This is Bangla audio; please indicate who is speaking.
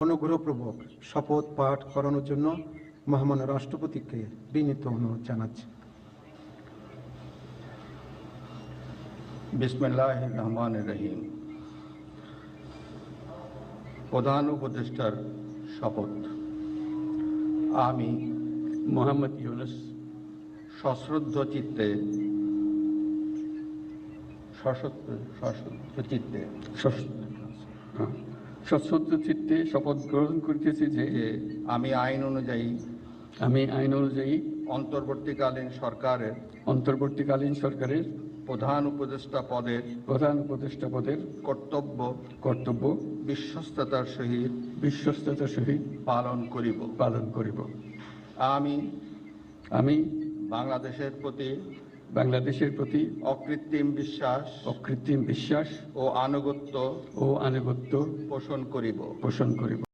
Speaker 1: অনুগ্রহপূর্বক শপথ পাঠ করানোর জন্য মহামান্য রাষ্ট্রপতিকে বিনীত অনুরোধ জানাচ্ছি।
Speaker 2: বিসমিল্লাহির রহমানির রহিম। প্রধান উপদেষ্টার শপথ। আমি
Speaker 3: মোহাম্মদ ইউনুস
Speaker 2: সশ্রদ্ধ চিত্তে
Speaker 3: সশ্রদ্ধ চিত্তে শপথ গ্রহণ করিতেছি যে
Speaker 2: আমি আইন অনুযায়ী অন্তর্বর্তীকালীন সরকারের প্রধান উপদেষ্টা পদের কর্তব্য বিশ্বস্ততার সহিত পালন করিব। আমি বাংলাদেশের প্রতি অকৃত্রিম বিশ্বাস ও আনুগত্য পোষণ করিব।